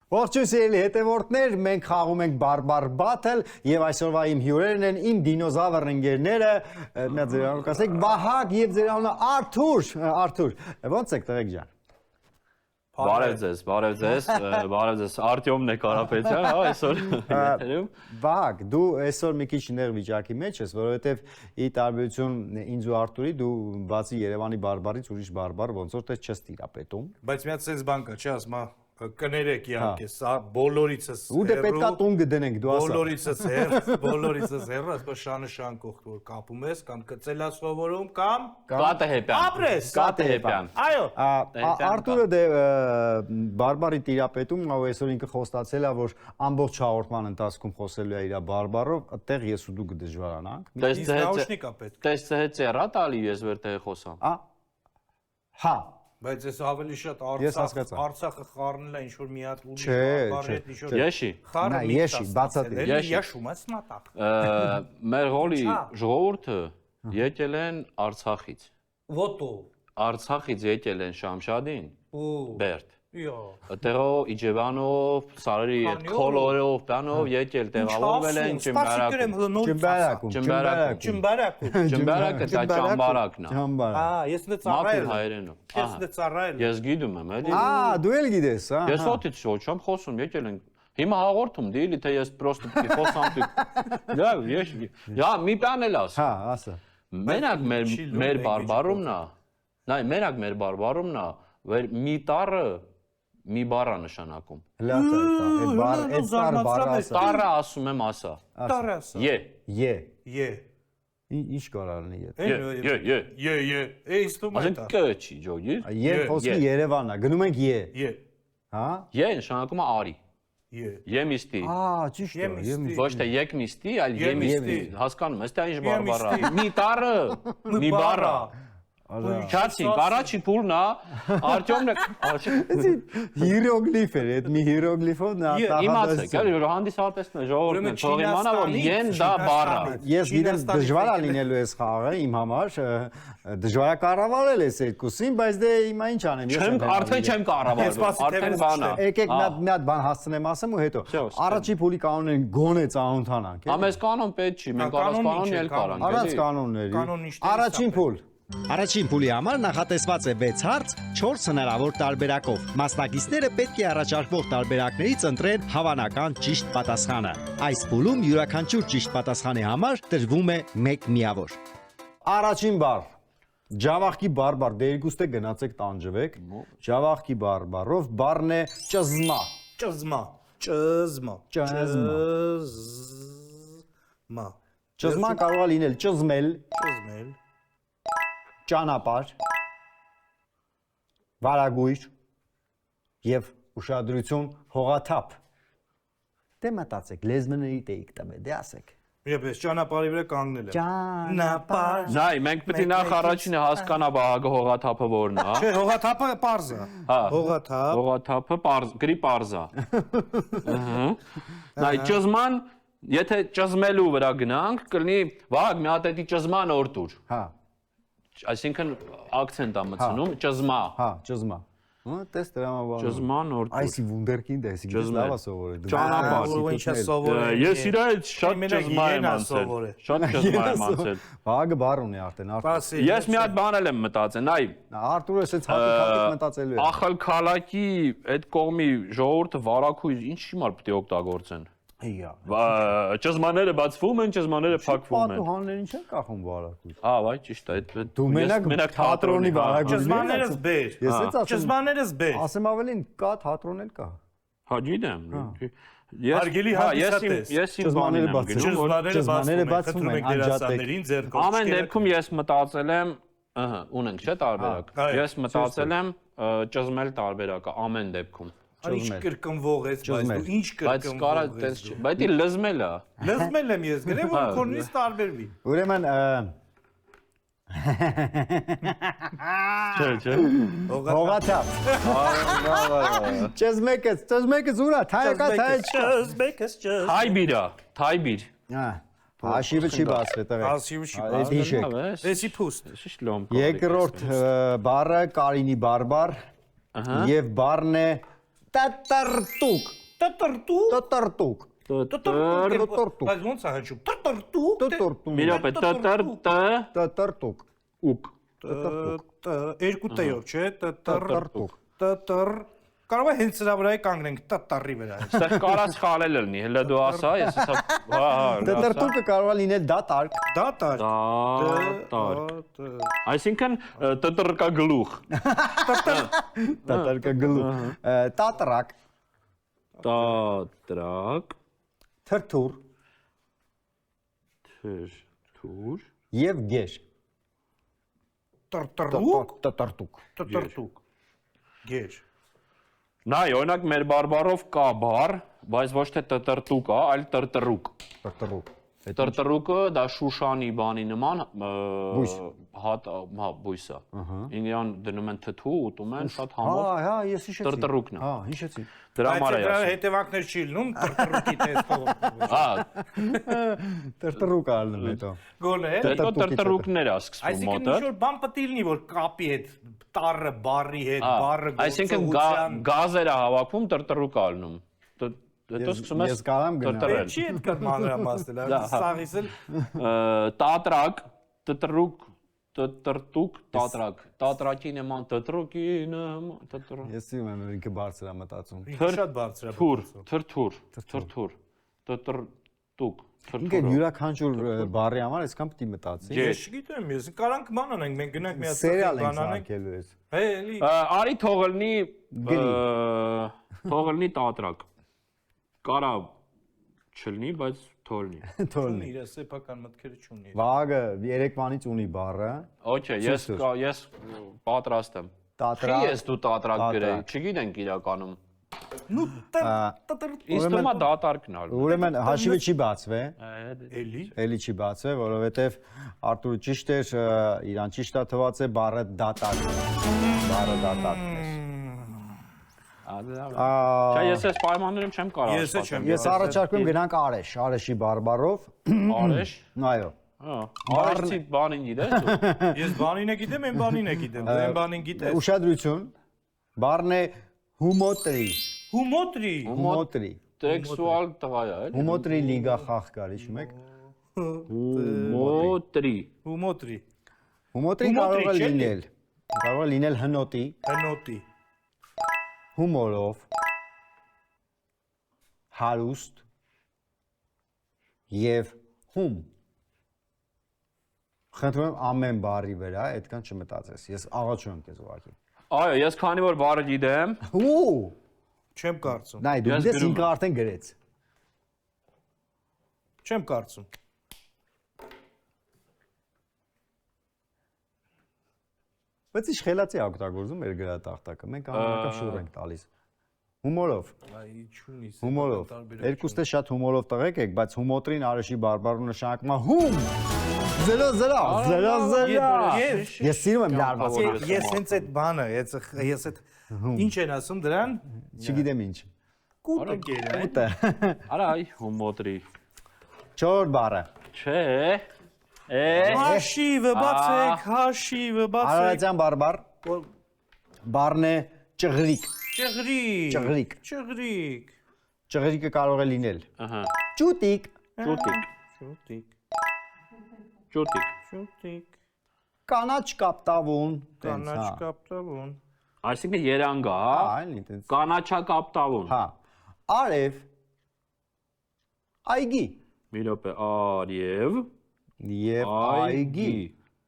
Ողջույն սիրելի հետևորդներ, մենք խաղում ենք բարբար բաթլ եւ այսօրվա իմ հյուրերն են իմ դինոզավր ընկերները, մի ձեր անունը ասեք Վահագ եւ ձեր անունը Արթուր, ո՞նց եք տղեկ ջան։ Բարև ձեզ, Արտյոմն է Կարապետյան, հա, այսօր եթերում։ Վահագ, դու այսօր մի քիչ նեղ վիճակի մեջ ես, որովհետեւ ի տարբերություն ինձ ու Արթուրի դու բացի Երևանի բարբարից ուրիշ բարբար ոնց որ տես չես տիրապետում։ Բայց մի հատ sense բան կա, չի ասма կներեք իհարկե, սա բոլորիցս ու դե պետքա տուն գտնենք դու ասա։ բոլորիցս հեռ, այսպես շանշան կողք որ կապում ես կամ կծելա սովորում կամ Կատեհեպյան։ ապրես, Կատեհեպյան։ Այո։ Արտուրը դե բարբարի տիրապետում ու այսօր ինքը խոստացել է որ ամբողջ հաղորդման ընթացքում խոսելու է իր բարբարով, այդտեղ ես ու դու կդժվարանանք։ Իսկ նաուշնիկ է պետք։ Տեսցե ծերա տալի ես վեր խոսամ։ Հա Բայց ես ավելի շատ Արցախը խառնել է ինչ-որ մի հատ ուրիշ բարբարետ ինչ-որ Եշի։ Եշի, բացատրի։ Եշում ես մատակ։ Մեր հոլի ժողովուրդը եկել են Արցախից։ Ոտո։ Արցախից եկել են Շամշադին, Բերդ։ Իո։ Տեղով Իջևանով, Սարերի քոլորով, բանով եկել տեղավորվել են Ճմբարակը դա ճամբարակն է։ Ես նե ծառայել հայերենով։ Ես նե ծառայել Ես գիտում եմ, էլի։ Դու էլ գիտես, հա։ Ես ոտից շոչամ խոսում, եկել են։ Հիմա հաղորդում դիլի թե ես պրոստը պիտի խոսամ դու։ Դա ես։ Յա մի բան էլ ասա։ Հա, ասա։ Մենակ մեր բարբարումն է։ Նայ, մենակ մեր բարբարումն է, որ մի տառը մի բառ է նշանակում։ Լացա, այդ բառը ասա։ Տառը ասում եմ ասա։ Տառը ասա։ Ե։ Ե։ Ինչ կարալնի ե։ Ե։ Ինստրումենտ։ Ասենք կ չի ջոգի։ Ե խոսքի Երևանն է, գնում ենք ե։ Ե։ Հա։ Ե նշանակում է արի։ Ե։ Եմիստի։ Ճիշտ է։ Ոչ թե եկմիստի, այլ եմիստի։ Հասկանում ես, դա ինչ բարբառ է։ Եմիստի։ Մի տառը, մի բառ է։ Չացինք, առաջի փուլն է, Արտյոմն է։ Հիրոգլիֆ էր, այդ մի հիրոգլիֆով նա Իմացեք, էլի հանդիսատեսն է, ժողովուրդն է, թող իմանա, որ են դա բառ է։ Ես գիտեմ դժվար է լինելու այս խաղը իմ համար, դժվար է կառավարել այս երկուսին, բայց դե հիմա ինչ անեմ։ Արդեն չեմ կառավարում, արդեն բան է։ Եկեք մի հատ բան հասցնեմ ասեմ ու հետո առաջի փուլի կանոնն գոնե ծանոթանանք։ Ամես կանոն պետք չի, մենք առանց կանոնի էլ կարանք։ Առանց կանոնների։ Առաջին փուլ։ Առաջին փուլի համար նախատեսված է 6 հարց 4 հնարավոր տարբերակով։ Մասնակիցները պետք է առաջարկվող տարբերակներից ընտրեն հավանական ճիշտ պատասխանը։ Այս փուլում յուրաքանչյուր ճիշտ պատասխանի համար տրվում է 1 միավոր։ Առաջին բառ։ Ջավախքի բարբար, դե երկուստե գնացեք տանջվեք։ Ջավախքի բարբարով բառն է ճզմա։ Ճզմա կարող է լինել ճզմել, ճանապարհ, վարագույր եւ ուշադրություն հողաթափ։ Դե մտածեք, լեզվների տեիք տվե, դե ասեք։ Ես ճանապարհի վրա կանգնել եմ։ Ճանապարհ։ Նայ, մենք պետք է նախ առաջինը հասկանա Վահագը հողաթափը որն է։ Չէ, հողաթափը պարզ է։ Հա։ Հողաթափ։ Հողաթափը գրի պարզ է։ Ահա։ Նայ, ճզման, եթե ճզմելու վրա գնանք, կլինի Վահագ մի հատ էդի ճզման օրտուր։ Հա։ Այսինքն ակցենտ է մտցնում, ճզմա։ Հա, ճզմա։ Տես դրամաբան։ Ճզման օրտուր։ Այսի վունդերկինդ է, այսի լավ է սովորել։ Ճանապարհ։ Ինչ է սովորել։ Ես իրա հետ շատ ճզմա եմ անցել։ Շատ ճզմա եմ անցել։ Վահագը բառ ունի արդեն, Արտուր։ Ես մի հատ բան եմ մտածել, այ Արտուրը ասեց հատիկ մտածելու է։ Ախալ քալակի այդ կողմի ժողովուրդը վարակույր ինչ հիմար պետք է օգտագործեն։ Հիա։ Ճզմաները բացվում են, ճզմաները փակվում են։ Պատուհաններին չեն կախում վարակույր։ Հա, վայ, ճիշտ է, այդ Դու մենակ թատրոնի վարակույր։ Ճզմաներս բեր։ Ես էս ասեմ։ Ճզմաներս բեր։ Ասեմ ավելին կա թատրոն էլ կա։ Հա, գիտեմ։ Հարգելի հանդիսատես։ Ես իմ բաները Ճզմաները բացվում են, դերասաններին ձեր կողքին։ ամեն դեպքում ես մտածել եմ, ըհը, ունենք չէ տարբերակ։ Ես մտածել եմ ճզմել տարբերակը ամեն դեպքում։ Ինչ կրկնվող ես, բայց դու ինչ Բայց կարա տես չի, բայց դի լզմել է։ Լզմել եմ ես, գրեմ որ կորնից տարբերվի։ Ուրեմն Չէ։ հողաթափ։ Ճզմեկս ուրա, թայակա թայ։ Թայբիր։ Հաշիվը չի բացվել տղեկ։ Հաշիվը չի Այդ հիշեք։ Էսի փուստ։ Շիշլոմ։ Երկրորդ բառը կարինի բարբար եւ բառն է Տատրտուկ։ Տտրտուկ։ Տատրտուկ։ Տտրտուկ։ Բայց ոնց է հնչում։ Տտրտուկ։ Տատրտուկ։ Մի րոպե, Տատրտուկ։ ուկ։ Երկու տեով, չէ, Տատրտուկ։ տտր։ Կարող է հենց սրա վրա կանգնենք տտարի վրա։ Այստեղ կարած խալել լինի, հələ դու ասա, ես հեսա, հա, Տատրտուկը կարող է լինել դատարկ։ Դատար։ Այսինքն տտրկա գլուխ, Տատարկը գլուխ։ Տատրակ։ տատրակ, Թրթուր թրթուր, եւ գեր։ Տրտրուկ։ Տատրտուկ։ Տտրտուկ։ Գեր։ նայ, օրինակ մեր բարբարով կա բար, բայց ոչ թե տտրտուկ է, այլ տրտրուկ։ Տատրուկ։ Տրտրուկը դա Շուշանի բանի նման Բույս։ հա բույսը։ Ինգան դնում են թթու, ուտում են շատ համով։ Հա, ես հիշեցի։ Տրտրուկն է։ Հա, հիշեցի։ Դրա համար է Դրա ասում։ հետևանքներ չի լինում տրտրուկի տեսքով։ Հա, Տրտրուկ ալնում հետո։ Գոլ է։ հետո տրտրուկներ է սկսվում Այսինքն մոտը։ ինչ որ բան պետք է լինի, որ կապի հետ, տառը, բարի հետ, բարը Այսինքն գործողության։ գազերը հավաքում տրտրուկ ալնում։ Հետո սկսում ես Ես կարամ գնալ։ տրտրել։ Չի այդ կար մանրամասնել, սաղից էլ Տատրակ, տրտրուկ, տրտրտուկ, տատրակ։ Տատրակի նման տրտրուկի նման տրտրուկ։ Ես սիրում եմ ինքը բարձր է մտածում։ շատ բարձր է։ Թրթուր, տրտրտուկ, Ինքը թրթուր։ յուրաքանչյուր բառի համար այսքան պետք է մտածի։ Ես չգիտեմ, ես կարանք բան անենք, մենք գնանք մի հատ Սերիալ ենք բան անենք։ սարքելու ես։ Էլի։ Արի թողլնի տատրակ։ Կարա չլնի, բայց թողլնի։ Թողնի։ Իր սեփական մտքերը չունի։ Վագը երեկվանից ունի բառը։ Okay, ես պատրաստ եմ։ Տատրակ։ Ես դու տատրակ գրեի, Տատրակ։ չգիտենք իրականում։ Նու Ինձ թվում է դատարկն ալ։ Ուրեմն հաշիվը չի բացվե։ էլի։ Էլի չի բացվե, որովհետև Արտուրը ճիշտ էր, իրան ճիշտ է թվաց է բառը դատարկ։ Բառը դատարկն է։ Չէ, ես այս պայմաններում չեմ կարող Ես էլ չեմ։ Ես առաջարկում գնանք Արեշ, Արեշի բարբարով։ Արեշ։ Այո։ Արեշի բանին գիտես դու։ Ես բանին է գիտեմ, այն բանին է գիտեմ, դու այն բանին գիտես։ Ուշադրություն։ Բառն է հումոտրի։ Հումոտրի։ Հումոտրի։ Տեքստուալ տղա է, էլի։ Հումոտրի լիգա խաղ կար, հիշում եք։ Մոտրի։ Հումոտրի։ Հումոտրի Հումոտրի կարող է չէ՞ լինել։ Կարող է լինել հնոտի, Հնոտի։ հումորով, հարուստ եւ հում։ Խնդրում եմ ամեն բառի վրա այդքան չմտածես։ Ես աղաչում եմ քեզ ուղղակի։ Այո, ես քանի որ բառը գիտեմ, Ու, Չեմ կարծում։ նայ դու Ես դες գրում ինքը եմ։ արդեն գրեց։ Չեմ կարծում։ Բայց ի՞նչ խելացի օգտագործում մեր գրատախտակը։ Մենք անհատական շուռ ենք տալիս։ Հումորով, Այ չունի։ հումորով։ Երկուստը շատ հումորով տղեկ եք, բայց հումոտրին Արեշի բարբարու նշանակում է հում։ 0-0, 0-0։ Ես սիրում եմ լարված։ Ես հենց այդ բանը, ես այդ ինչ են ասում դրան։ Չգիտեմ ինչ։ Կուտը գերը։ Ուտը։ արա այ հումոտրի։ 4 բառը։ Չէ։ Հաշիվը բացեք, հաշիվը բացեք։ Արարատյան բարբար։ Բառն է ճղրիկ։ Ճղրիկ։ Ճղրիկ։ Ճղրիկ։ Ճղրիկը կարող է լինել։ Ահա։ Ճուտիկ, Ճուտիկ, Շուտիկ, ճուտիկ։ շուտիկ, կանաչ կապտավուն, կանաչ կապտավուն։ Այսինքն երանգա, հա։ Այլ ինտենց։ Կանաչա կապտավուն։ Հա։ Արև։ Այգի։ Մի րոպե, արև, Եվ այգի։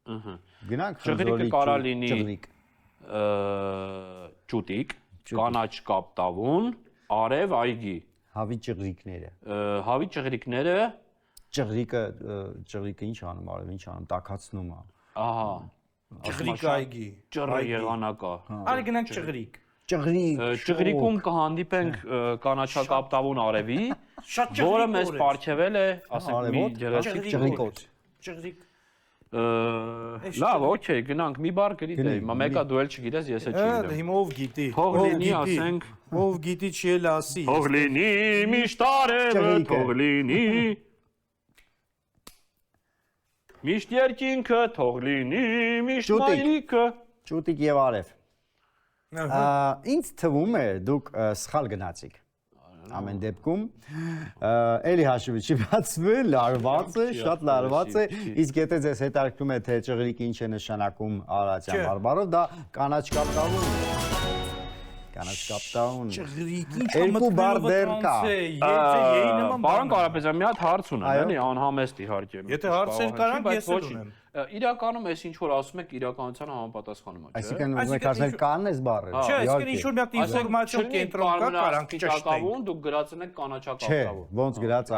Ահա։ Գնանք Ճղրիկը կարա լինի ճղրիկ։ ճուտիկ, կանաչ կապտավուն, արև, այգի։ Հավի ճղրիկները։ Հավի ճղրիկները, Ճղրիկը ինչ անում, արև ինչ անում, տակացնում է։ ահա, Ճղրիկ այգի։ ճռ եղանակա։ Արի գնանք ճղրիկ։ Ճղրիկ։ Ճղրիկում կհանդիպենք կանաչակապտավուն արևի, Շատ որը մեզ ճղրիկ։ պարգևել է, ասենք մի Արևոտ, գեղեցիկ ճղրիկոտ։ Ճղրիկ։ Լավ, օքեյ, գնանք մի բառ գրի, մեկը դու էլ չգիտես, ես էլ չգիտեմ։ Հիմա ով գիտի։ Թող լինի, ասենք, Ով գիտի չի էլ ասի։ թող լինի միշտ արևը, Ճղրիկը։ թող լինի միշտ երկինքը, թող լինի միշտ Ճուտիկ։ մայրիկը։ Ճուտիկ եւ արև։ Ինձ թվում է դուք սխալ գնացիք։ Ամեն դեպքում էլի հաշվի չի բացվել, լարված է, շատ լարված է, իսկ եթե ձեզ հետաքրքրում է թե ճղրիկը ինչ է նշանակում արարատյան բարբառով, դա կանաչ կապտավուն է։ Կանաչ կապտավուն։ Երկու բառ դեռ կա։ Պարոն Կարապետյան, մի հատ հարց ունեմ, էլի անհամեստ իհարկե։ Եթե հարցեր կարանք, ես էլ ունեմ։ Իրականում այս ինչ որ ասում եք իրականության համապատասխանում է, չէ՞։ Այսինքն ուզում եք ասել կանն էս բառը։ Չէ, այսինքն ինչ որ մի հատ ինֆորմացիոն կենտրոն կա, կարանք ճշտենք։ Դուք գրածել եք կանաչ Չէ, կապտավուն։ ոնց գրած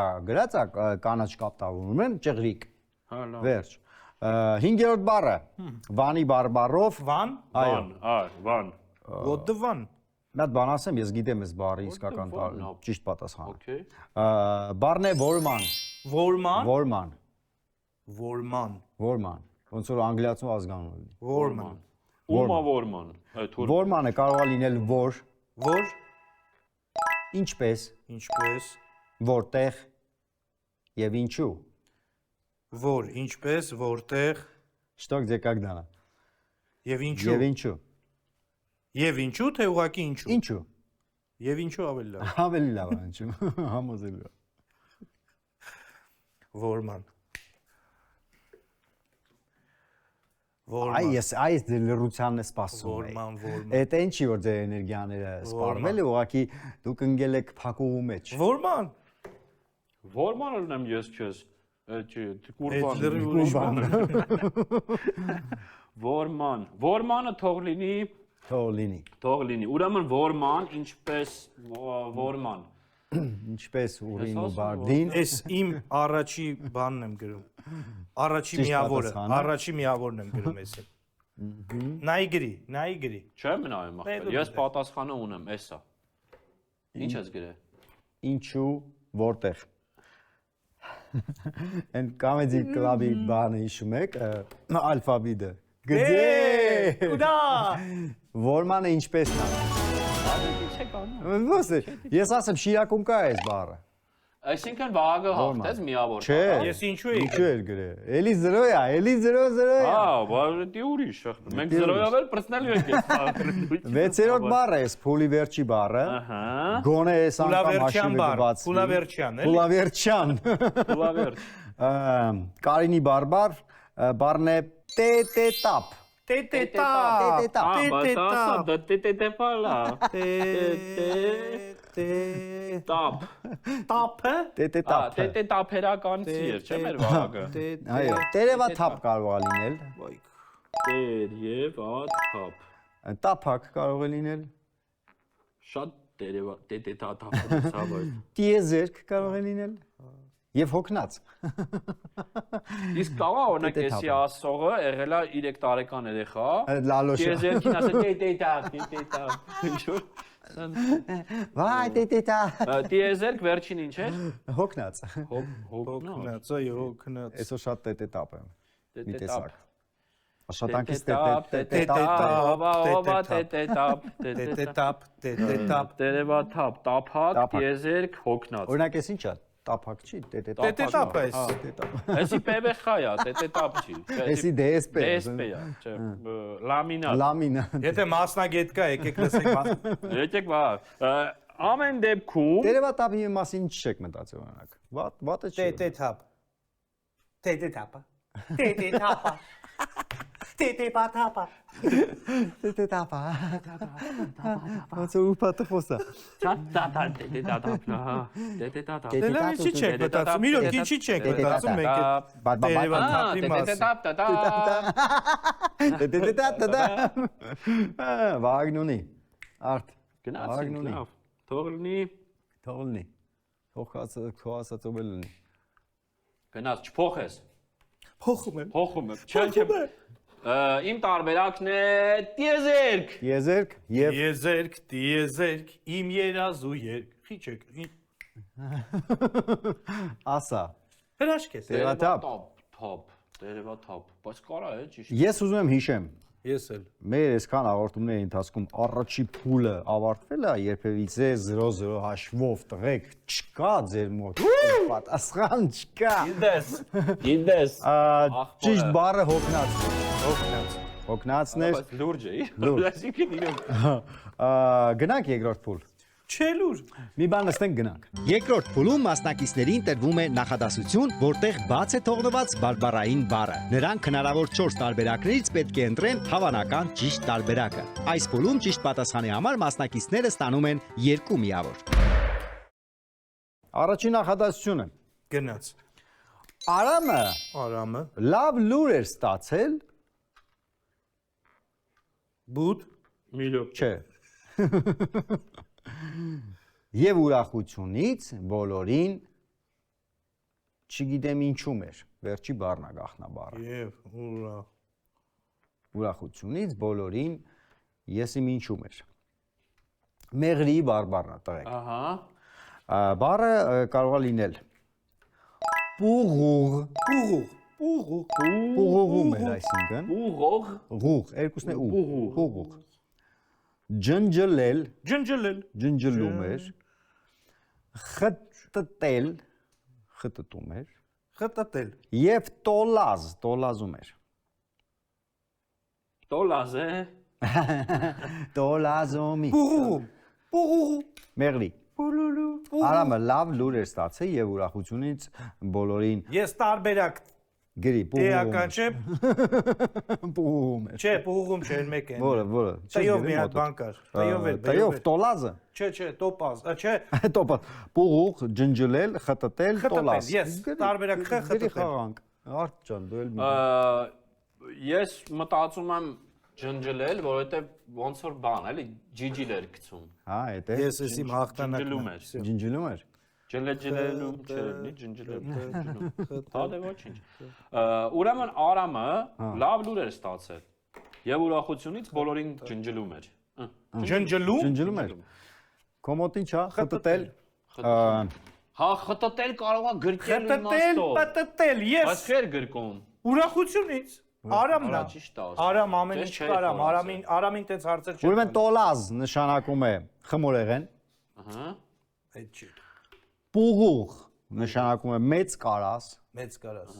է կանաչ կապտավուն են ճղրիկ։ Հալա։ Վերջ։ 5-րդ բառը վանի բարբառով Վան, Վան։ what the one։ Մի հատ բան ասեմ, ես գիտեմ այս բառի իսկական ճիշտ պատասխանը։ Okay։ Բառն է որման։ Որման, Որման։ որման, Որման։ Ոնց որ անգլիացու ազգանուն լինի։ որման, Ումա Որման։ Այդ որ Որմանը կարող է լինել որ, որ, ինչպես, ինչպես, որտեղ եւ ինչու։ որ, ինչպես, որտեղ, Что где когда։ եւ ինչու։ Եվ ինչու։ Եվ ինչու, թե ուղղակի ինչու։ Ինչու։ Եվ ինչու ավելի լավ։ Ավելի լավ է ինչու։ Համոզելու եմ։ Որման։ Այս դե լրությանն է սպասում։ Որման, որման։ Այդ ինչի որ ձեր էներգիաները սպառվել է, ուղղակի դուք ընկել եք փակուղու մեջ։ Որման։ Որմանը ունեմ ես քեզ։ Այդ չի, Այդ լրի ուրիշ բան։ Որման։ Որմանը թող լինի, Թող լինի։ Ուրեմն որման, ինչպես որման։ Ինչպես ուրին ու ասում բարդին։ Էս իմ առաջի բանն եմ գրում։ Առաջի Ճիշտ միավորը, պատասխանը։ առաջի միավորն եմ գրում էսը։ Նայի գրի։ Չեմ նայում ախպեր։ Ես պատասխանը ունեմ, էսա։ Ինչ ես գրել։ Ինչու որտեղ։ Այն կոմեդի կլաբի բանը հիշում եք, ալֆաբետը։ Գդե։ Կուդա։ Որմանը ինչպես նա։ Ոնց է։ Ես ասեմ Շիրակում կա այս բառը։ Այսինքն վաղը հաղթեց միավոր։ Չէ։ Ես ինչու եի։ Ինչու էր գրել։ Էլի 0 է, էլի 0-0 է։ Հա, բայց ուրիշ ախպեր։ Մենք 0-ով էլ պրծնելու ենք այս։ 6-րդ բառը է, փուլի վերջի բառը։ Ահա։ Գոնե էս անգամ հաշիվը կբացվի։ Փուլավերջյան, էլի։ Փուլավերջյան։ Լավերջ։ Կարինի բարբառ, բառն է տետետապ։ Տետետա։ Տետետեպալա։ Տապ։ Տապը։ Տետետապ։ Տետետապերականցի էր, չէ՞ մեր վաղը։ Այո, տերևաթափ կարող է լինել։ Տեր եւ աթափ։ Տափակ կարող է լինել։ Շատ տետետաթափ ցավը։ Տիեզերք կարող է լինել։ Եվ հոգնած։ Իսկ կաղա օրինակ էսի ասողը եղել է 3 տարեկան երեխա։ Լալոշա։ Տիեզերքին ասել տետետապ։ Ինչ-որ Վայ, տետետա։ Տիեզերք վերջին ինչ էր։ Հոգնած։ Հոգնած։ Քնած, այո, քնած։ Այսօր շատ տետետապ է։ Մի Տետետապ։ տեսակ։ Աշխատանքից Տետետապ, տետետապ, Տետետապ, տետետապ։ տերևաթափ, տափակ, տիեզերք, հոգնած։ Օրինակ էս ի՞նչ է։ Տափակ չի, տետետապ։ Տետետապ է։ Էսի PVХ-ա, տետետապ չի։ Էսի DSP։ DSP-ա, չէ, լամինատ։ Լամինա։ Եթե մասնագետ կա, եկեք լսենք։ Եկեք վա։ Ամեն դեպքում Տերևաթափի մասին ինչ եք մտածել օրինակ։ Վատը չի։ Տետետապ։ Տետետապը։ Տետետապը։ Տետեպաթապը։ Տետետապա։ Ոնց ու պատը խոսա։ տետետապ, հա, տետետապ։ Դե լավ ինչի՞ չեք մտածում։ Մի րոք ինչի՞ չեք մտածում մենք այդ տերևաթափի մասին։ Տետետապ։ Վագնունի։ Արդ։ Գնացինք, լավ։ Թող լինի, Թող լինի։ Թող ասածով էլ լինի։ գնաց, չփոխես։ Փոխում եմ։ Փոխում եմ։ Չէ։ Իմ տարբերակն է տիեզերք։ Եզերք եւ Եզերք, տիեզերք, իմ երազու երկ։ Խիչեք։ ասա։ Հրաշք ես։ Տերևաթափ։ Տերևաթափ, բայց կարա է ճիշտ։ Ես ուզում եմ հիշեմ։ Ես էլ։ Մեր այսքան հաղորդումների ընթացքում առաջի փուլը ավարտվել է, երբևիցե 0-0 հաշվով տղեկ չկա ձեր մոտ։ Պատասխան չկա։ Իդես։ Ճիշտ բառը հոգնած։ Հոգնած։ օգնածներ։ Բայց լուրջ է։ Լուրջ։ Այսինքն իրոք։ Գնանք երկրորդ փուլ։ Չէ լուր։ Մի բան նստենք գնանք։ Երկրորդ փուլում մասնակիցներին տրվում է նախադասություն, որտեղ բաց է թողնված բարբառային բառը։ Նրանք հնարավոր 4 տարբերակներից պետք է ընտրեն հավանական ճիշտ տարբերակը։ Այս փուլում ճիշտ պատասխանի համար մասնակիցները ստանում են 2 միավոր։ Առաջին նախադասությունը։ Գնաց։ Արամը լավ լուր էր ստացել, Բուդ։ Միլիոն։ չէ։ Եվ ուրախությունից բոլորին չգիտեմ ինչու մեր վերջի բառն է գաղտնաբառը։ Եվ ուրա։ Ուրախությունից բոլորին ես իմ ինչու մեր։ Մեղրի բարբառն է տղեկ։ Ահա։ Բառը կարող է լինել պուղուղ, պուղուղում էր այսինքն, Ուղող։ ղուղ, երկուսն է ու, պուղուղ։ Ջնջլել, ջնջլում էր, խտտել, խտտում էր, Խտտել։ և տոլազում էր։ Տոլազ է։ Տոլազումի։ Պուղու։ Մեղրի։ Արամը լավ լուր էր ստացել և ուրախությունից բոլորին Ես տարբերակ գրի, Էական չէ։ պուղում էր։ Չէ, պուղում չէ, մեկ են։ Որը։ Տայով մի հատ բան կար։ Տայով, տոլազը։ Չէ, տոպազ, չէ։ Տոպա, պուղուղ, ջնջլել, խտտել, տոլազ։ Խտտել, yes, տարբերակ խ, խտտել։ Գրի խաղանք, արդ ճան, դու էլ մի։ Ես մտածում եմ ջնջլել, որովհետև ոնց որ բան, էլի ջիջիլ էր գցում։ Հա, էդ է։ Ես ես իմ հաղթանակն Ջնջլում էր։ Ջնջլում էր։ Ջլեջլելում չերնի ջնջլում։ Դա դե ոչինչ։ Ուրեմն Արամը լավ լուր էր ստացել։ Եվ ուրախությունից բոլորին ջնջլում էր։ Ջնջլում։ Ջնջլում էր։ Կոմոտին չա, խտտել։ Հա, խտտել կարող է գրկել Խտտել, պատտել, Բայց ես չէր գրկում։ ուրախությունից։ Արամն Արա է։ ճիշտ է։ Արամ ամեն ինչ Չէ, կարամ, չէ, Արամին տենց հարցեր չէ։ Ուրեմն տոլազ նշանակում է խմորեղեն, Ահա։ Այդ չի։ պուղուղ նշանակում է մեծ կարաս, Մեծ կարաս։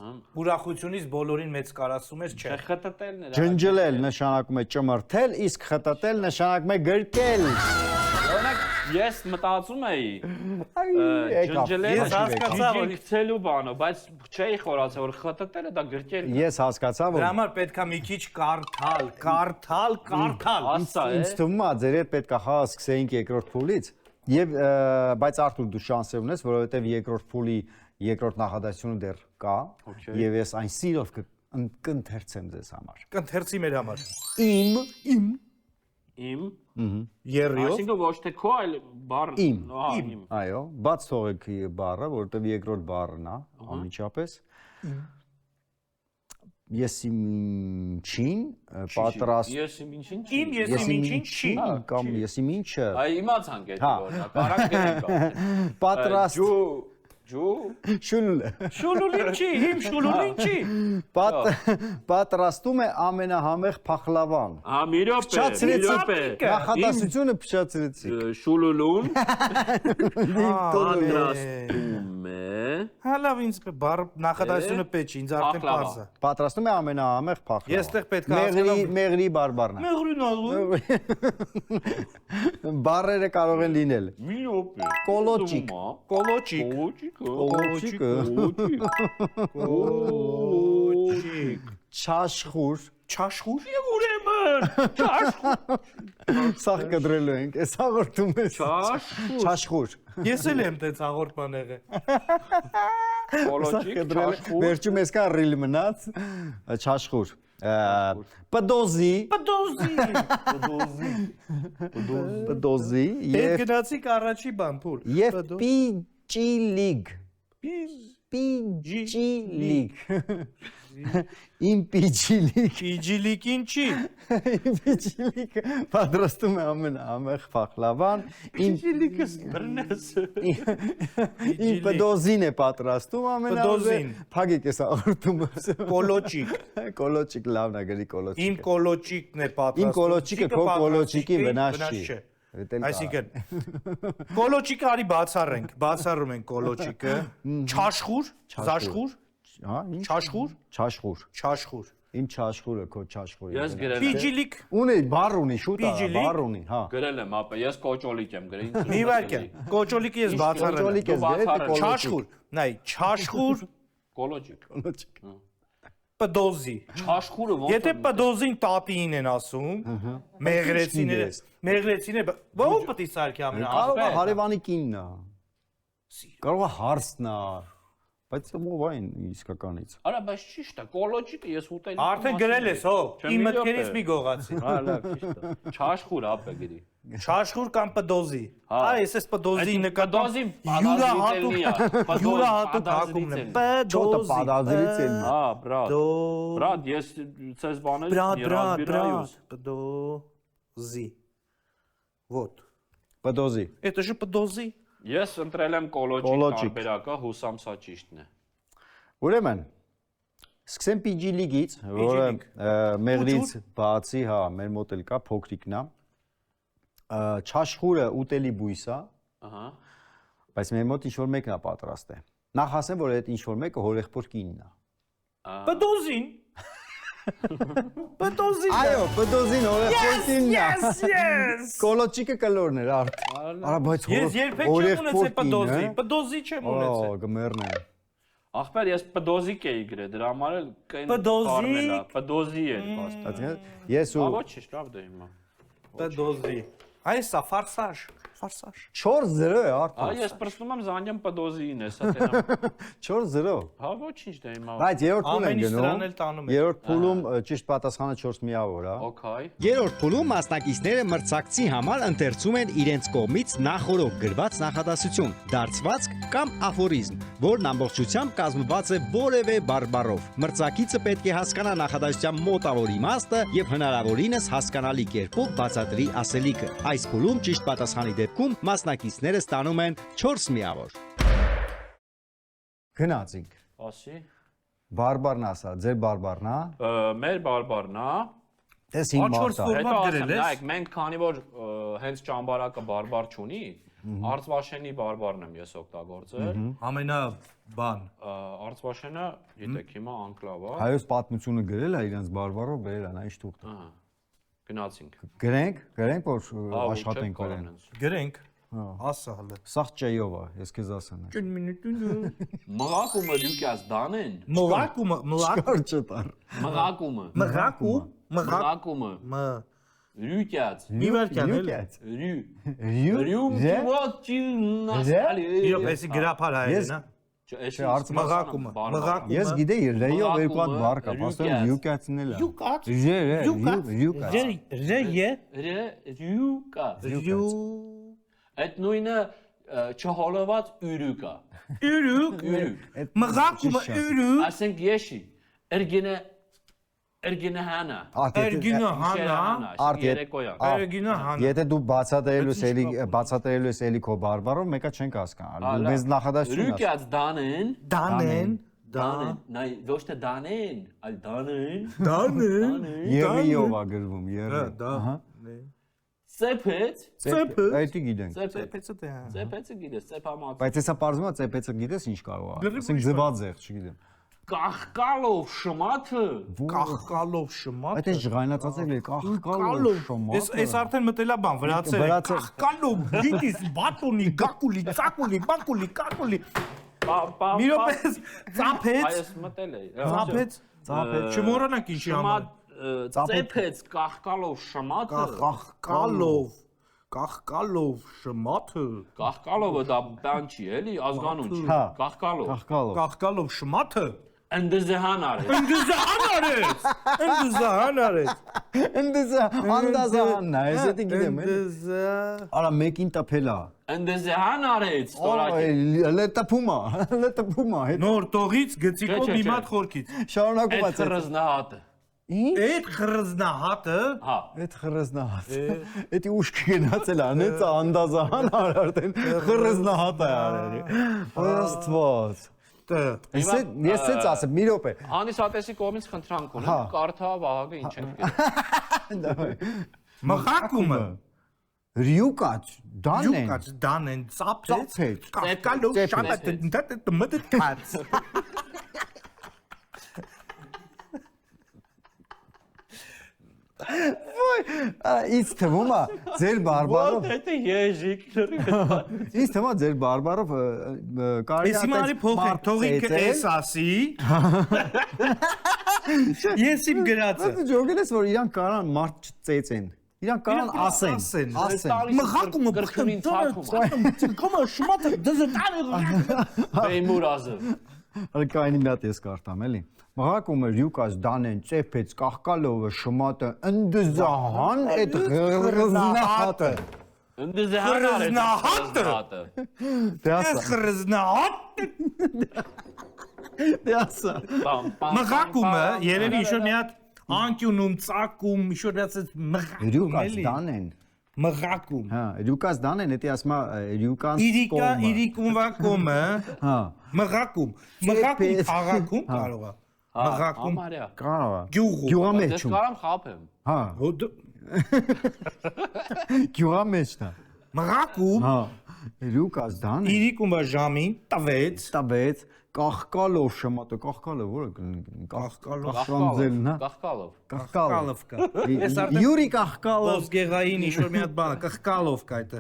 Ուրախությունից բոլորին մեծ կարասում ես, չէ։ Խտտելն էր։ ջնջլել նշանակում է ճմրթել, իսկ խտտել նշանակում է գրկել։ Օրինակ ես մտածում էի Եկավ, ջնջլել ես հասկացա, որ- գցելու բանով, բայց չէի խորացել որ խտտելը դա գրկել։ Ես հասկացա, որ Դրա համար պետքա մի քիչ կարդալ։ Ասա է։ ինձ թվում է ձեր հետ պետք է խաղը սկսեինք երկրորդ փուլից, եւ բայց Արթուր դու շանսեր ունես, որովհետեւ երկրորդ փուլի երկրորդ նախադասությունը դեռ կա, եւ ես այն սիրով կընթերցեմ ձեզ համար։ Կընթերցի մեր համար։ Իմ։ Երրիով։ Այսինքն ոչ թե քո, այլ բառ։ Իմ։ Ահա, իմ։ Այո, բաց թողեք բառը, որովհետեւ երկրորդ բառն է, անմիջապես։ Ես իմ ինչին պատրաստ Ես իմ ինչին։ Իմ ես իմ ինչին չի։ կամ ես իմ ինչը Այ իմացանք այդ օրինակ, արագ գրենք։ պատրաստ Ջու։ Շուլուլին չի, իմ շուլուլին չի։ պատրաստում է ամենահամեղ փախլավան։ Հա, մի րոպե։ Նախադասությունը փչացրեցի։ Շուլուլուն Տոլը։ պատրաստում է։ Հա լավ ինձ բառ նախադասությունը պետք չի, ինձ արդեն Փախլավա։ པարզ է։ Պատրաստում է ամենահամեղ փախլավան։ Ես տեղ պետք է հասկանամ- Մեղրի բարբառն է։ Մեղրին Բառերը կարող են լինել Մի րոպե։ Կոլոճիկ։ Կոլոճիկ։ Կոլոճիկը, Կոլոճիկ։ չաշխուր, Չաշխուր։ Եվ ուրեմն, ճաշ։ սաղ կդրելու ենք, այս հաղորդում ես։ Չաշխուր։ Ես էլ եմ տենց հաղորդման եղել։ Սաղ Կոլոճիկ, կդրել, ճաշ։ վերջում ես կա ռիլ մնաց, չաշխուր։ Պդոզի, պդոզի Հետ և գնացիք առաջի բան, փուլ։ Եվ պիջիլիգ, պիջիլիգ, իմ պիջիլիգ, Իջիլիկին չի։ պիջիլիգը պատրաստում է ամենահամեղ փախլավան, Իջիլիկս բռնես։ իմ պդոզին է պատրաստում ամենահամեղ, Պդոզին։ փագեք ես աղորդումը, Կոլոճիկ։ կոլոճիկ լավն է գրի կոլոճիկը, Իմ կոլոճիկն է պատրաստում։ իմ կոլոճիկը քո կոլոճիկին վնաս չի, Այսինքն կոլոճիկը արի բացառում ենք կոլոճիկը, չաշխուր, զաշխուր, հա, ինչ, չաշխուր, չաշխուր, չաշխուր, Իմ չաշխուրը, քո չաշխուրը։ Ես գրել եմ։ Պիջիլիկ։ Ունի, բառ ունի, շուտ է, Պիջիլիկ։ բառ ունի, հա։ Գրել եմ, ապա ես կոճոլիկ եմ գրել։ Մի վարքյան։ Կոճոլիկի ես բացառել եմ։ Կոճոլիկ ես գրել, Չաշխուր։ Նայ, չաշխուր, Կոլոջիկ։ պդոզի։ Չաշխուրը ոնց։ Եթե պդոզին տատին են ասում, մեղրեցիները, ո՞ր պետք է սարքի ամենա։ Կարող է հարևանի կինն է։ Կարող է հարսն է։ Բայց ով այն իսկականից։ Արա, բայց ճիշտ է, կոլոջիկը ես ուտել եմ։ Արդեն գրել ես, հո, իմ մտքերից մի գողացի։ Հա, լավ, ճիշտ է։ Չաշխուր ապա գրի։ Չաշխուր կամ պդոզի։ Այ ես էս պդոզի նկատի յուրահատուկ հակումն է։ Չոտը պատազրից են։ Հա, բրատ։ Բրատ, ես ցես բաներ Брат, պդոզի։ Вот։ Պդոզի։ Это же պդոզի։ Ես ընտրել եմ կոլոջիկ տարբերակը, հուսամ սա ճիշտն է։ Ուրեմն սկսեմ պիջիլիգից, որը մեղրից բացի, հա, մեր մոտ էլ կա, փոքրիկն է։ Չաշխուրը ուտելի բույս է, Ահա։ բայց մեր մոտ ինչ-որ մեկն է պատրաստ է։ Նախ ասեմ, որ այդ ինչ-որ մեկը հորեղբոր կինն է։ Պդոզին։ Պդոզին։ Այո, պդոզին հորեղբոր կինն է։ Yes։ Կոլոջիկը կլորն էր արդ։ Արա, բայց Ես երբեք չեմ ունեցել պդոզի։ Պդոզի չեմ ունեցել։ Օ, գմերն է։ Ախպեր, ես պդոզիկ էի գրել, դրա համար էլ կային Պդոզիկ։ պդոզի էր բաստա։ Ես ու Ոչ, правда հիմա։ Պդոզի։ Այս է ֆարսաժ, ֆարսաժ։ 4-0 է արդ։ Այ ես պրստում եմ Զանյան պդոզին է, սա տենա։ 4-0։ Հա, ոչինչ դե հիմա։ Բայց երրորդ փուլն են Ամենից գնում։ դրան էլ տանում է։ Երրորդ փուլում ճիշտ պատասխանը 4 միավոր է։ Okay։ Երրորդ փուլում մասնակիցները մրցակցի համար ընթերցում են իրենց կողմից նախորդ գրված նախադասություն, դարձվածք կամ աֆորիզմ, որն ամբողջությամբ կազմված է որևէ բարբառով։ Մրցակիցը պետք է հասկանա նախադասության մոտավոր իմաստը եւ հնարավորինս հասկանալի կերպով բացատրի ասելիքը։ Այս փուլում ճիշտ պատասխանի դեպքում մասնակիցները ստանում են 4 միավոր։ Գնացինք։ Ասի։ Բարբարն ասա, ձեր բարբարն է։ Մեր բարբարն է։ Տես իմ Ա4 մարտա։ ֆորմատ Հետո գրել ասեմ, ես։ նայեք, մենք քանի որ հենց ճամբարակը բարբար չունի, Արծվաշենի բարբարն եմ ես օգտագործել։ Ամենա բան։ Արծվաշենը, գիտեք, հիմա անկլավ է։ Հայոց պատմությունը գրել է իրենց բարբարով, բերել է, նա ինչ թուղթ։ Ահա։ Գնացինք։ Գրենք, որ աշխատենք վրան։ Գրենք։ Ասա հələ։ Սաղ ճեյով է, ես քեզ ասեմ։ Մղակումը լյուկյաս դանեն։ Մլակումը, մլակ։ Կարճտար։ Մղակումը։ Մղակումը։ Լյուկյաս։ Մի վարքյան էլ։ Ռյու։ Ռյու what չինասալի։ Իրոք էսի գրափար հայերն է։ Մղակումը։ Մղակումը։ Ես գիտեի ռեյով երկու հատ բառ կա, ասեմ յուկացն էլ է։ Յուկաց։ Յուկաց։ Ռե։ Ռյուկա։ Ռյու։ Այդ նույնը չհոլոված ուրուկա։ Ուրուկ։ Մղակումը ուրուկ։ Ասենք եշի։ Երգինը հանա։ Երգինը հանա։ Երգինը հանա։ Եթե դու բացատրելու ես էլի քո բարբարով, մեկը չենք հասկանա։ Դու մեզ նախադասություն ասա։ Լյուկյաս դանեն։ Դանեն։ Նայ ոչ թե դանեն, այլ դանեն։ Դանեն։ Երիով է գրվում, երի։ Ահա։ Ծեփեց։ Այդի գիտենք։ Ծեփեցը դե։ Ծեփեցը գիտես, ծեփամած։ Բայց հեսա պարզվում է ծեփեցը գիտես ինչ կարող է։ Ասենք ձվածեղ, չգիտեմ։ Կախկալով շմաթը։ Կախկալով շմատ։ Այդ էս ժղայնացած է կախկալով շոմա։ Ես արդեն մտելա բան վրացել։ Կախկալով, գիտիս, բատոնի, գակուլի, ցակուլի, բակուլի, կակուլի։ Մի րոպե ծափեց։ Այս մտել է։ Ծափեց։ Չմոռանանք ինչի համար։ Ծեփեց կախկալով շմաթը։ Կախկալով շմաթը։ Կախկալովը դա բան չի, էլի, ազգանուն չի։ Կախկալով։ Կախկալով շմաթը։ Ընդզահան արեց։ Անդազահանն է, ես էդի գիտեմ։ Արա մեկին տպելա։ Ընդզահան արեց, ստորակի։ Լետպումա։ Նոր տողից գծիկով մի մատ խորքից։ Շարունակում Այդ խրզնահատը։ Այդ խրզնահատը։ Հա։ Այդ խրզնահատը։ Էդի ուշք գնացել անեց անդազահան արդեն խրզնահատ է արել։ Աստված։ Ես ցած ասեմ, մի րոպե։ Հանդիսատեսի կողմից խնդրանք ունեմ, կարդա Վահագը ինչ ենք գրել։ Մղակումը։ Ռյուկաց, դանեն։ Դանեն, ծափեց։ Կախկալով շմաթը մտած։ Ինձ թվում է ձեր բարբարով Դե եժիկ։ ինձ թվում է ձեր բարբարով կարելի Ես իմարի փոխեք, թողիկ էս ասի։ Ես իմ գրածը։ Դու ջոգել ես որ իրանք կարան մարդ չծեծեն։ Իրանք կարան ասեն։ Մղակումը կրկնին ցակում։ Կոմա շմատը դզտանը։ Բեյմուրազը։ Ալկայնի մի հատ ես կարդամ էլի։ Մղակումը յուկաս դանեն ծեփեց կախկալովը շմատը ընդզահան այդ ղրզնահատը։ Ընդզահանը։ Դասա։ Խրզնահատ։ Դասա։ Մղակումը երևի ինչ-որ մի հատ անկյունում ծակում, ինչ-որ մի հատ մղակում Յուկաս էլի։ դանեն։ Մղակում։ Հա, յուկաս դանեն, դա ասма յուկան Իրիկա, իրիկումվա կոմը։ Հա, Մղակում։ Մղակում աղակում կարող է։ Մղակում Համարյա։ կարող է։ գյուղում։ Գյուղամեջում։ Ես կարամ խափեմ։ Հա, գյուղամեջն է։ Մղակում Հա, յուկաս դանեն։ իրիկումվա ժամին տվեց։ Տաբեց կախկալով շմատը, կախկալը որը Կախկալով։ կախկալն է։ Կախկալով։ Կախկալը։ Կախկալովկա։ Յուրի կախկալը։ Ոսգեղային ինչ-որ մի հատ բան, կախկալովկա այդ։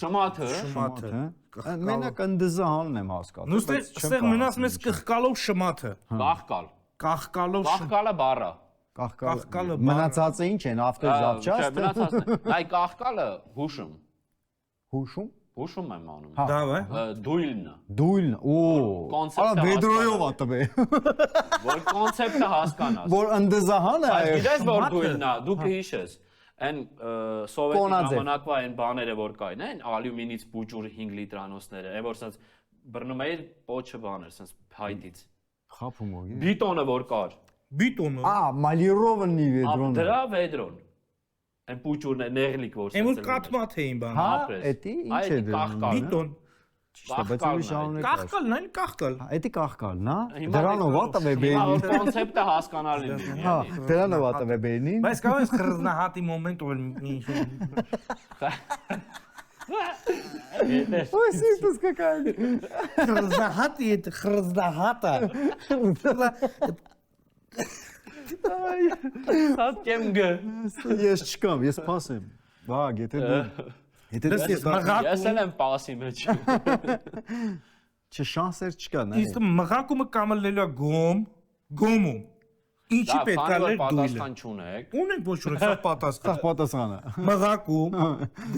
Շմաթը։ Շմաթը։ Մենակ ընդզահանն եմ հասկացել։ Նույնիսկ այստեղ մնաց մեզ կխկալով շմաթը։ Կախկալ։ Կախկալով Կախկալը բառը։ Կախկալը մնացածը ինչ են after zapchast։ Մնացածն է։ Այ կախկալը հուշում։ Հուշում։ Հուշում եմ անում։ դա է։ Դույլնը։ Դույլն, օ։ Կոնցեպտը Արա Վեդրոյով ա տվե։ Որ կոնցեպտը հասկանաս։ Որ ընդզահանը Բայց է։ գիտես որ դույլն է, դու կհիշես։ Այն սովետի Կոնաձև։ ժամանակվա այն բաները որ կային, այն ալյումինից պուճուր 5 լիտրանոցները, այն որ սենց բռնում էի պոչը բաներ, սենց փայտից։ Խափում ո՞ր։ Բիտոնը որ կար։ Բիտոնը։ Ա, Մալիրովնի Վեդրոն։ Դրա վեդրոն։ Այն պուճուրն է նեղլիկ որ Այն որ կաթմաթ էին բան։ Հա, ապրես։ էդի ինչ է Այդ դրում։ կախկալ։ Բիտոն։ Ճիշտ է, բայց ուրիշ անունը կա։ Կախկալն այն կախկալ։ Էդի կախկալն, հա։ Հիմա Դրանով ա տվե Հիմա որ բերնի։ կոնցեպտը հասկանալի լինի։ Հա, դրանով ա տվե բերնին։ Բայց կարող ես խրզնահատի մոմենտ որ ինչ։ Ой, սիրտս կկայ։ Խրզնահատի այդ խրզնահատը։ Հատ կեմգը։ Ես չկամ, ես փասեմ։ Բաղ, եթե Դες ես մղակ։ Ես էլ եմ պասի մեջ։ չշանսեր չկա, նայ։ Իսկ մղակումը կամելելու է գոմում։ Ինչի պետք է լեր դույլը։ Պատասխան չունեք։ Ունենք ոչ որ սա պատասխան։ Սա պատասխանը։ Մղակում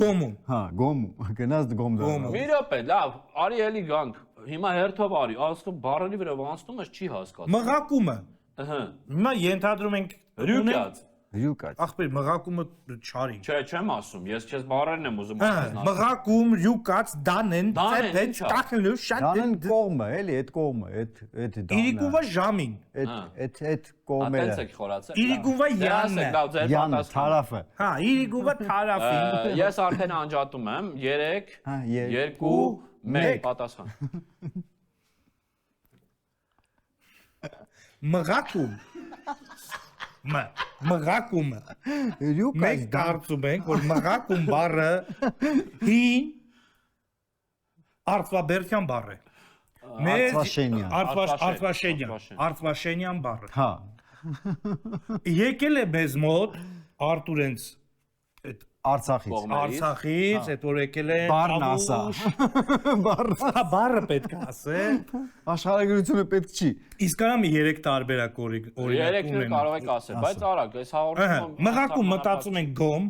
գոմում։ Հա, գոմ, գնաց գոմ դառնա։ Մի րոպե, լավ, արի էլի գանք։ Հիմա հերթով արի, ասում բառերի վրա անցնում ես չի հասկացում։ Մղակումը։ Ըհը։ Հիմա ենթադրում ենք Ռյուկյաց։ Յուկաց։ ախպեր մղակումը չարի։ Չէ, չեմ ասում, ես քեզ բառերն եմ ուզում Հա, ասել։ մղակում, ռյուկաց, դանեն, Դանեն, ծեփեց, ի՞նչ ա։ կախելու, շատ Դանեն կողմը, էլի, այդ կողմը, այդ դանը։ իրիկուվա ժամին։ Այդ կողմերը։ Ատենց եք խորացել։ Իրիկուվա յանն է։ Լավ, ձեր Յան պատասխանը։ թարաֆը։ Հա, իրիկուվա թարաֆին։ Ես արդեն անջատում եմ 3 Հա, 2 1 պատասխան։ Մղակում։ Մղակումը։ Յուկաց Մենք կարծում ենք, որ մղակում բառը հին արծվաբերդյան բառ է։ Արծվաշենյան։ Արծվաշենյան բառը։ Հա։ Եկել է մեզ մոտ Արտուրենց այդ Արցախից։ Արցախից, այդ որ եկել է Բառն ասա։ Հա, բառը պետք է ասել։ Աշխարհագրությունը պետք չի։ Իսկ կարամ 3 տարբերակ օրինակ 3-ն ունենալ։ կարող եք ասել, բայց արագ, այս հաղորդումը Մղակում մտածում ենք գոմ,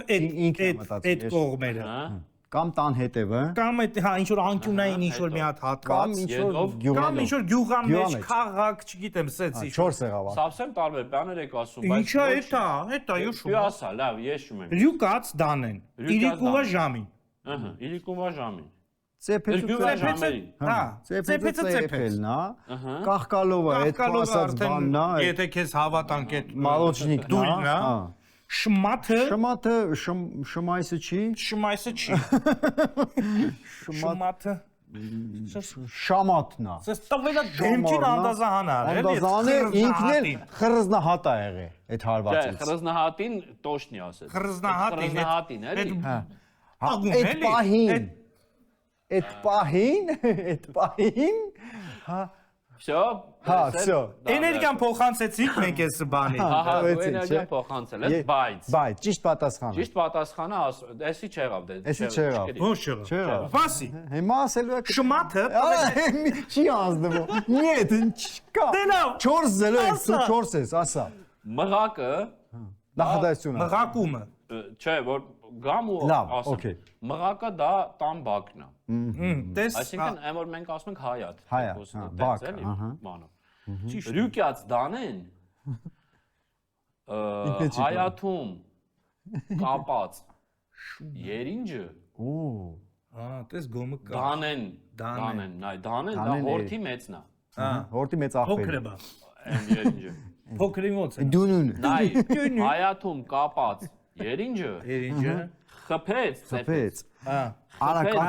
Ինքն է մտածում, այդ ես- կողմերը։ հա։ Կամ տան հետևը, Կամ այդ հա ինչ որ անկյունային ինչ որ մի հատ կամ հատված, ինչ որ Եդով, կամ գյուղանոց։ ինչ որ գյուղամեջ, Գյուղամեջ։ քաղաք, չգիտեմ, սենց ինչ։ 4 եղավ։ Սավսեմ տարբեր բաներ եք ասում, բայց Ինչա էտա, Դու յուշում։ ասա, լավ, ես շում եմ։ Ռյուկաց դանեն։ Ռյուկաց Իրիկուվա դանեն։ ժամին։ Ահա, իրիկումա ժամին։ Ծեփեցու Գյուղա ծեփ։ ժամերի։ Հա, Ծեփեցու ծեփելն, հա։ Ահա։ Կախկալովը այդ Կախկալով ասած արդեն բանն, հա։ եթե քեզ հավատանք այդ Մալոչնիկն, դույլն, հա։ հա։ Շմաթը, Շմաթը շմայսը չի։ շմայսը չի։ Շմաթը։ Շամատն է։ Սես տվելա դեմքին անդազահանար, էլի։ Անդազանը ինքն էլ խրզնահատ է եղել այդ Չէ, հարվածից։ խրզնահատին տոշնի ասել։ Խրզնահատին, Խրզնահատին, էլի։ Հա։ Ագուն, Այդ էլի։ պահին, հա, Всё։ Հա, всё։ Էներգիան փոխանցեցիք մենք այս բանի։ Ահա, Վեցի, էներգիա չէ։ փոխանցել ես, բայց Բայց ճիշտ պատասխանը։ ճիշտ պատասխանը էսի չեղավ դե։ Էսի չեղավ։ Ո՞նց չեղավ։ Չեղավ։ Վասի։ Հիմա ասելու եք Շմաթը Չի ազդվում։ Նիետ, չկա։ Դե լավ։ 4-0 եք, Ասա։ դու 4 ես, ասա։ Մղակը Նախադասությունը։ մղակումը։ չէ, որ գամ ու Լավ, ասեմ։ օքեյ։ Մղակը դա տամբակն է։ Տես, Այսինքն այն որ մենք ասում ենք հայատ։ Հայատ, Ոսկե հա, տենց բակ, էլի, ահա։ բանը։ Ռյուկյաց դանեն Ինքն չի հայաթում կապած երինջը Օ։ տես գոմը կա։ դանեն, Դանեն։ նայ, դանեն դա Դանեն է։ հորթի մեծն է։ Հորտի մեծ Փոքր է ախպեր։ բա։ Այն երինջը։ Փոքրին ո՞նց է։ Դունուն։ Նայ, հայաթում կապած երինջը Երինջը։ խփեց, Ծեփեց։ Հա։ Արական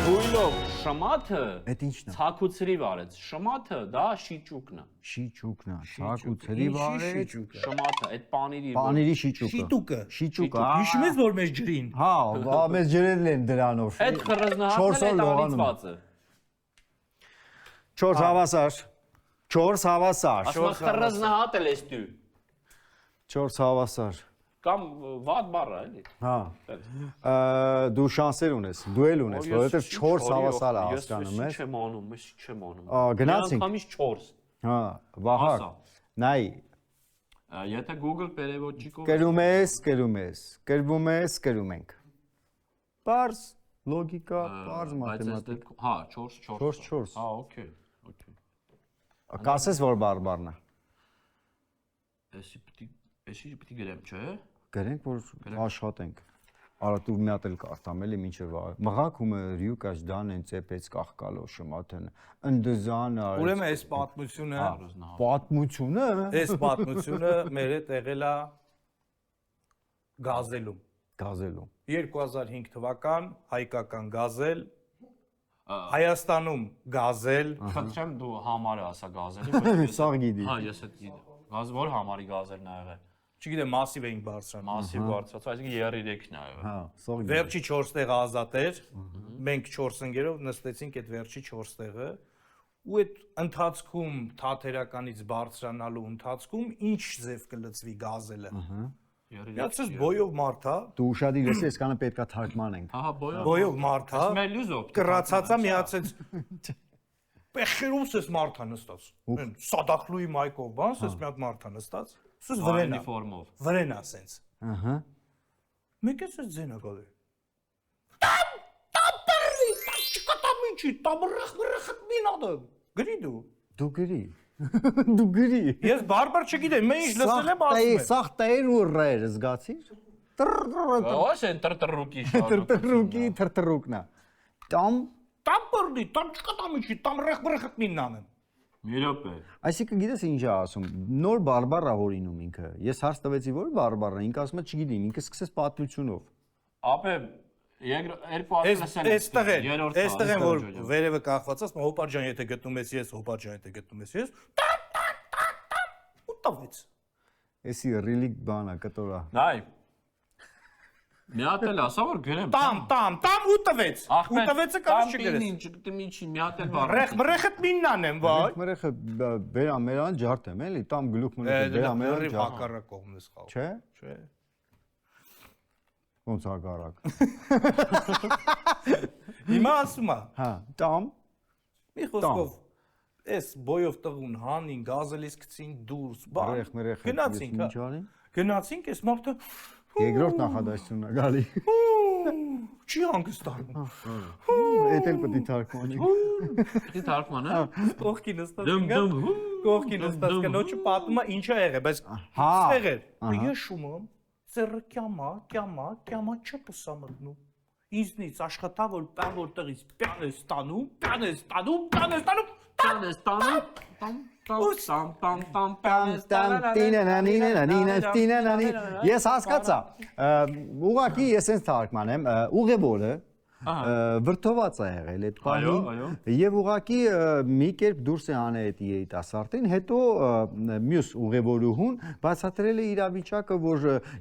Հույլով շմաթը Այդ ի՞նչն է։ ցակուցրի վարեց։ Շմաթը դա շիճուկն է։ Շիճուկն է, շակ ու ցրի վարեց։ Շմաթը այդ պանիրի Պանիրի շիճուկը։ Շիտուկը։ Շիճուկը։ Հիշում ես որ մեզ ջրին։ Հա, մեզ ջրել են դրանով։ այդ խռզնահատն է անիծվածը։ 4 հավասար։ 4 հավասար։ Ասում խռզնահատել ես դու։ 4 հավասար։ Կամ վատ բառ է, էլի։ Հա։ Դու շանսեր ունես, դուել ունես, որովհետև 4 հավասար է հասկանում ես։ Ես չեմ անում, ես չեմ անում։ Գնացինք։ Անգամից 4։ Հա, Վահագ։ Ասա։ Նայ, Եթե Google переводчикով կերում ես, կերվում ես, կերում ենք։ Պարզ լոգիկա, պարզ մաթեմատիկա։ հա 4 4 Հա, օքեյ, օքեյ։ Կասես որ բարբարն է։ Էսի պիտի գրեմ, չէ՞։ Գրենք որ աշխատենք։ Արա դու մի հատ էլ կարդամ էլի մինչև մղակումը ռյուկաշ դանեն ծեփեց կախկալոշը մաթն ընդզանը Ուրեմն այս պատմությունը, պատմությունը այս պատմությունը մեր հետ եղել է գազելում։ գազելու 2005 թվական հայկական գազել Հայաստանում գազել Խնդրեմ դու համարը ասա գազելի։ Սաղ գիտի Հա, ես էլ գիտեմ։ Գազ որ համարի գազելն ա եղել։ չգիտեմ մասիվ էինք բարձրանում Մասիվ բարձրացած, այսինքն 33-ն ա եղել։ Հա սաղ գիտի Վերջի 4 տեղը ազատ էր մենք 4 ընկերով նստեցինք այդ վերջի 4 տեղը ու այդ ընթացքում թաթերականից բարձրանալու ընթացքում ինչ ձև կլծվի գազելը Միացած բոյով մարդ է Դու ուշադիր ես ես կանը պետքա թարգմանենք Ահա բոյով մարդ է Մեր լյուզով կրացածա միացած Պեխերուս ես մարդ է նստած Սադախլուի մայկով բանս ես մի հատ մարդ է նստած Սուս վրենա ֆորմով։ Վրենա սենց Ահա Մեկ ես ես ձենա գալի Տամ պրլի տամ չկատամ ինչի տամ ռխ մի նադը գրի դու Դու գրի Դու գրի Ես բարբար չգիտեմ მე ինչ լսել եմ ասում եմ Սաղ տայր ու ռեր զգացիր Ո՞ս են տրտրուկի շարունակ։ Տրտրուկի տրտրուկնա Տամ Տամ պրլի տամ չկատամ ինչի տամ ռխ մի նանեմ Մի րոպե։ Այսինքն գիտես ինչ է ասում նոր բարբառ է հորինում ինքը ես հարց տվեցի որ բարբառ է ինքը ասում է չգիտեմ ինքը սկսեց պատմությունով Ապե երկու ասել Այստեղ են որ վերևը կախված ասում հոպար ջան եթե գտնում ես ես հոպար ջան եթե գտնում ես ես ու տվեց Էսի ռիլիկ բանա կտորա Նայ Մի հատ էլ ասա որ գրեմ տամ ու տվեց ու տվեցը կարճ չգրես Ինչ գտեմ ինչի մի հատ էլ բառ ռեխդ մինն անեմ վայ Մերեխը բերա մերան ջարդեմ էլի տամ գլուխ մնա բերա մերան ջարդ հակառակ կողմն ես խաղ Չէ չէ ոնց հակառակ Հիմա ասում է Հա տամ մի խոսքով էս բոյով տղուն հանին գազելից գցին դուրս բան գնացինք գնացինք էս մարդը Երկրորդ նախադասությունն է գալի Չի հանգստանում Էդ էլ պետք է թարգմանի Պիտի թարգմանը Կողքի նստած կնոջը պատմում է ինչ է եղել բայց Հա ստեղ էր ես շում եմ ծերը կյամա չպսա մտնում ինձնից աշխատա որ բան որտեղից պյան է ստանում Ես հասկացա ուղղակի ես ինձ թարգմանեմ ուղևորը վրթոված է եղել այդ բանին եւ ուղղակի մի կերպ դուրս է անել այդ երիտասարդին հետո մյուս ուղևորուհուն բացատրել է իրավիճակը որ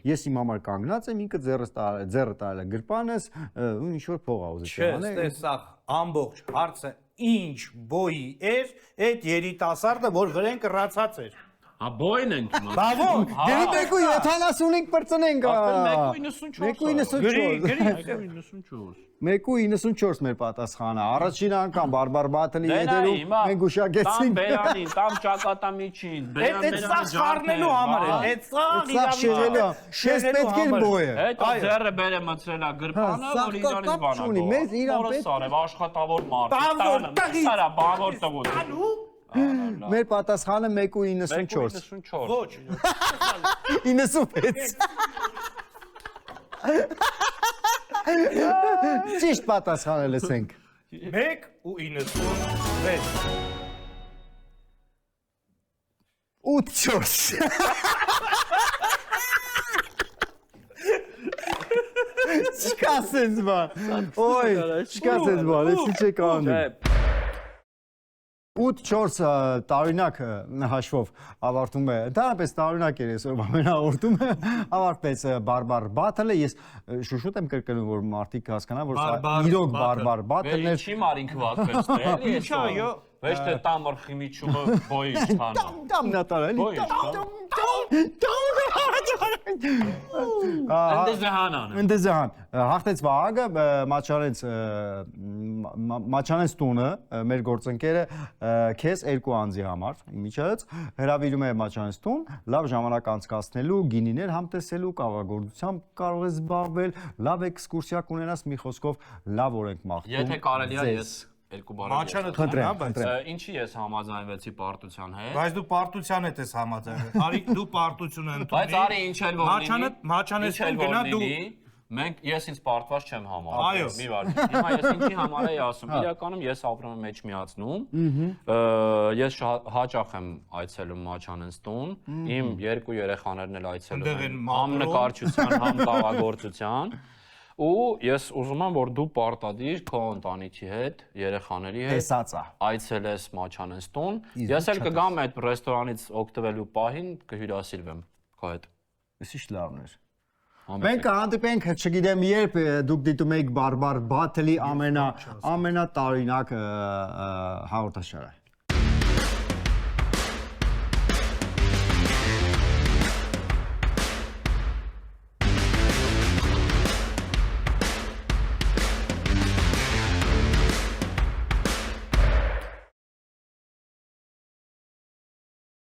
ես իմ համար կանգնած եմ ինքը ձեռը տարել է գրպանս ու ինչ որ փող ա ուզում անել չէ սա ամբողջ հարցը ինչ բոյի էր այդ երիտասարդը, որ վրան կռացած էր։ Հա բոյն ենք իմը։ Բավո, Դե 1.75 պրծնենք։ 1.94 1.94 մեր պատասխանը։ Առաջին անգամ բարբար բաթլի Դե եթերում մենք Տամ ուշակեցինք։ բերանին, տամ ճակատամիջին, այդ սա խառնելու համար է, այդ սա Սա շեղելու։ Շես պետք էր բոյը։ Հետո ձեռը բերը մցրելա գրպանը, Սա որ իրարից կապ բանա։ չունի, մեզ իրան պետք- Սարև աշխատավոր մարդ։ Բանվոր տղի։ Սարա բանվոր տղոտ։ Մեր պատասխանը 1.94։ 1.94։ Ոչ։ 96։ Ճիշտ պատասխանը լսենք։ 1.96 8.4 Չկա սենց բան։ Ոյ, չկա սենց բան, էսի չեք անում։ 8-4 տարօրինակ հաշվով ավարտում է։ Դարապես տարօրինակ էր այսօր ամենաորտում ավարտվեց բարբար բաթլը։ Ես շուշուտ եմ կրկնում, որ մարդիկ հասկանան, որ սա իրոք բարբար բաթլն էր։ Չի մարինքված վերստել։ Ինչա, յո։ Վեշ թե տամր խիմիչումը բոյի չտանա։ Դամ նատալ, էլի։ Բոյի չտանա։ Ընդեզեհանան։ Ընդեզեհան հաղթեց Վահագը, Մաչանենց տունը, մեր գործընկերը քեզ երկու անձի համար իմիջից հրավիրում է Մաչանենց տուն, լավ ժամանակ անցկացնելու, գինիներ համտեսելու, կավագործությամբ կարող ես զբաղվել, լավ էքսկուրսիա կունենաս, մի խոսքով լավ օրենք մաղթում։ Եթե կարելի է ես երկու բառ։ Մաչանը Խնդրեմ, բայց Ինչի ես համաձայնվեցի պարտության հետ։ բայց դու պարտության հետ ես համաձայնվել։ Արի դու պարտությունը ընդունի։ Բայց արի ինչ էլ որ լինի։ Մաչանես գնա դու Մենք ես ինձ պարտված չեմ համարում։ Այո։ Մի վար։ Հիմա ես ինչի համար էի ասում։ Իրականում ես ապրում եմ մեջ միացնում։ Ես հաճախ եմ այցելում Մաչանենց տուն։ Իմ երկու երեխաներն էլ այցելում Այնտեղ են են համ մաքրում։ նկարչության, համ կավագործության։ Ու ես ուզում եմ որ դու պարտադիր քո ընտանիքի հետ, երեխաների հետ Տեսածա։ այցելես Մաչանենց տուն։ Ես էլ կգամ այդ ռեստորանից օգտվելու պահին կհյուրասիրվեմ քո հետ։ Էսի լավն էր։ Մենք կհանդիպենք, չգիտեմ երբ դուք դիտում եք բարբար բաթլի ամենատարօրինակ հաղորդաշարը։